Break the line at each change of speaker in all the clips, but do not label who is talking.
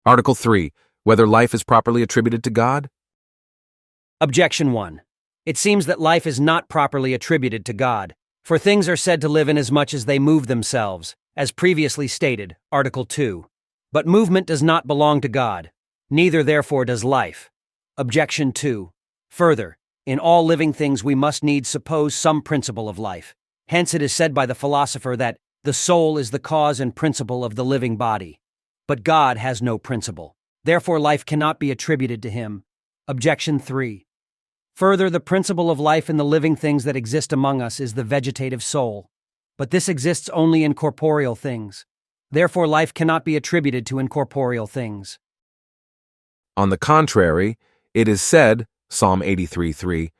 Article 3. Whether life is properly attributed to God?
Objection 1. It seems that life is not properly attributed to God, for things are said to live inasmuch as they move themselves, as previously stated, Article 2. But movement does not belong to God, neither therefore does life. Objection 2. Further, in all living things we must needs suppose some principle of life. Hence it is said by the philosopher that the soul is the cause and principle of the living body. But God has no principle. Therefore life cannot be attributed to him. Objection 3. Further, the principle of life in the living things that exist among us is the vegetative soul. But this exists only in corporeal things. Therefore life cannot be attributed to incorporeal things.
On the contrary, it is said, Psalm 83:3,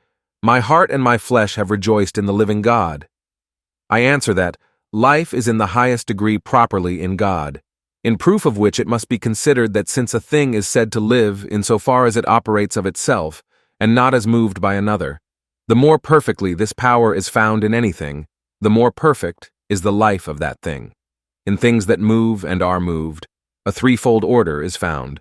"My heart and my flesh have rejoiced in the living God." I answer that life is in the highest degree properly in God, in proof of which it must be considered that since a thing is said to live insofar as it operates of itself, and not as moved by another, the more perfectly this power is found in anything, the more perfect is the life of that thing. In things that move and are moved, a threefold order is found.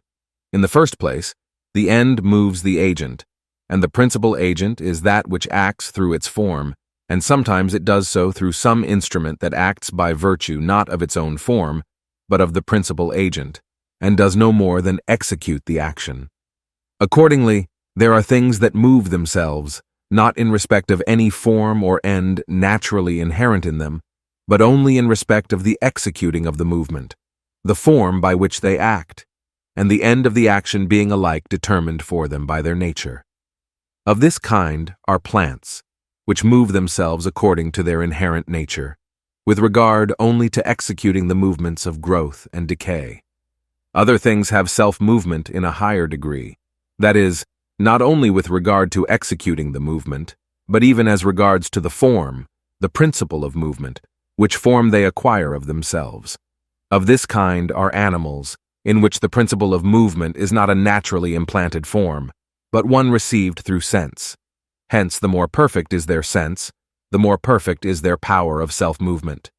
In the first place, the end moves the agent, and the principal agent is that which acts through its form, and sometimes it does so through some instrument that acts by virtue not of its own form, but of the principal agent, and does no more than execute the action. Accordingly, there are things that move themselves, not in respect of any form or end naturally inherent in them, but only in respect of the executing of the movement, the form by which they act, and the end of the action being alike determined for them by their nature. Of this kind are plants, which move themselves according to their inherent nature, with regard only to executing the movements of growth and decay. Other things have self-movement in a higher degree, that is, not only with regard to executing the movement, but even as regards to the form, the principle of movement, which form they acquire of themselves. Of this kind are animals, in which the principle of movement is not a naturally implanted form, but one received through sense. Hence, the more perfect is their sense, the more perfect is their power of self-movement.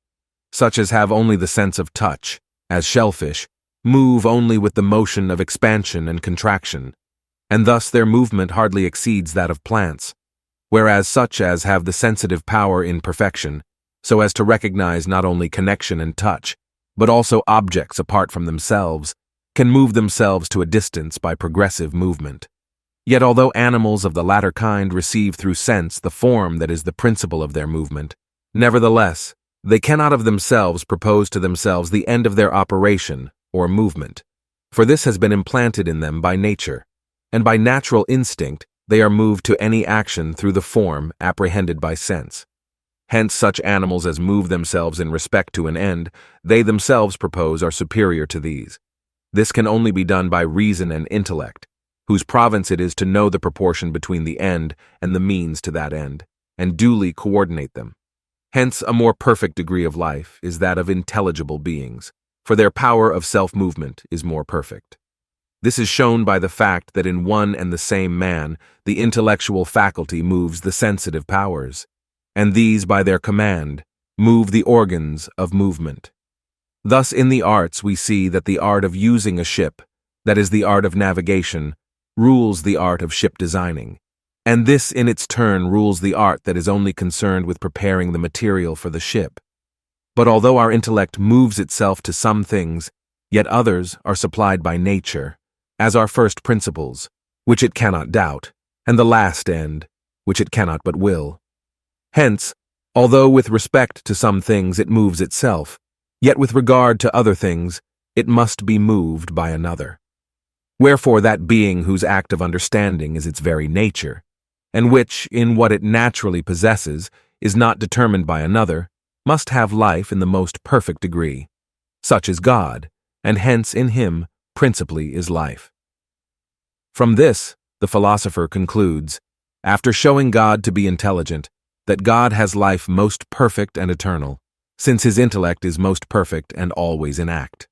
Such as have only the sense of touch, as shellfish, move only with the motion of expansion and contraction, and thus their movement hardly exceeds that of plants, whereas such as have the sensitive power in perfection, so as to recognize not only connection and touch, but also objects apart from themselves, can move themselves to a distance by progressive movement. Yet although animals of the latter kind receive through sense the form that is the principle of their movement, nevertheless, they cannot of themselves propose to themselves the end of their operation or movement, for this has been implanted in them by nature, and by natural instinct they are moved to any action through the form apprehended by sense. Hence such animals as move themselves in respect to an end, they themselves propose are superior to these. This can only be done by reason and intellect, whose province it is to know the proportion between the end and the means to that end, and duly coordinate them. Hence a more perfect degree of life is that of intelligible beings, for their power of self-movement is more perfect. This is shown by the fact that in one and the same man the intellectual faculty moves the sensitive powers, and these by their command move the organs of movement. Thus in the arts we see that the art of using a ship, that is the art of navigation, rules the art of ship designing, and this in its turn rules the art that is only concerned with preparing the material for the ship. But although our intellect moves itself to some things, yet others are supplied by nature, as our first principles, which it cannot doubt, and the last end, which it cannot but will. Hence, although with respect to some things it moves itself, yet with regard to other things it must be moved by another. Wherefore that being whose act of understanding is its very nature, and which, in what it naturally possesses, is not determined by another, must have life in the most perfect degree. Such is God, and hence in him principally is life. From this, the philosopher concludes, after showing God to be intelligent, that God has life most perfect and eternal, since his intellect is most perfect and always in act.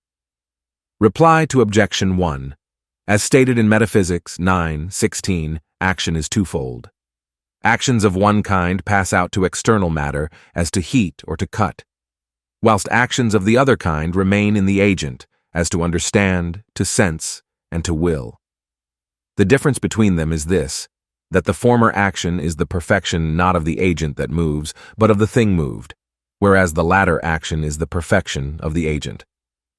Reply to Objection 1. As stated in Metaphysics 9:16, action is twofold. Actions of one kind pass out to external matter as to heat or to cut, whilst actions of the other kind remain in the agent, as to understand, to sense, and to will. The difference between them is this, that the former action is the perfection not of the agent that moves, but of the thing moved, whereas the latter action is the perfection of the agent.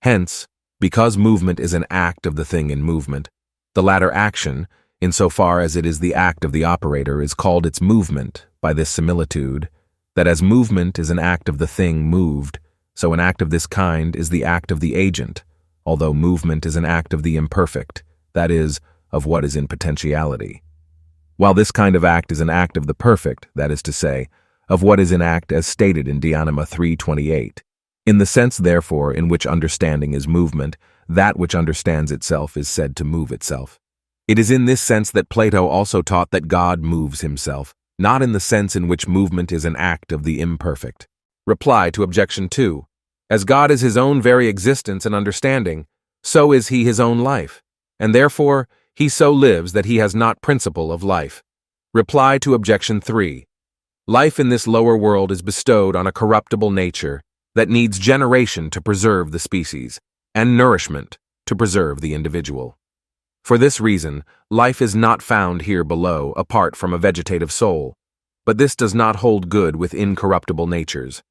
Hence, because movement is an act of the thing in movement, the latter action, insofar as it is the act of the operator, is called its movement by this similitude, that as movement is an act of the thing moved, so an act of this kind is the act of the agent, although movement is an act of the imperfect, that is, of what is in potentiality. While this kind of act is an act of the perfect, that is to say, of what is in act as stated in De Anima 3:28. In the sense, therefore, in which understanding is movement, that which understands itself is said to move itself. It is in this sense that Plato also taught that God moves himself, not in the sense in which movement is an act of the imperfect. Reply to objection 2. As God is his own very existence and understanding, so is he his own life, and therefore he so lives that he has not principle of life. Reply to objection 3. Life in this lower world is bestowed on a corruptible nature that needs generation to preserve the species, and nourishment to preserve the individual. For this reason, life is not found here below apart from a vegetative soul, but this does not hold good with incorruptible natures.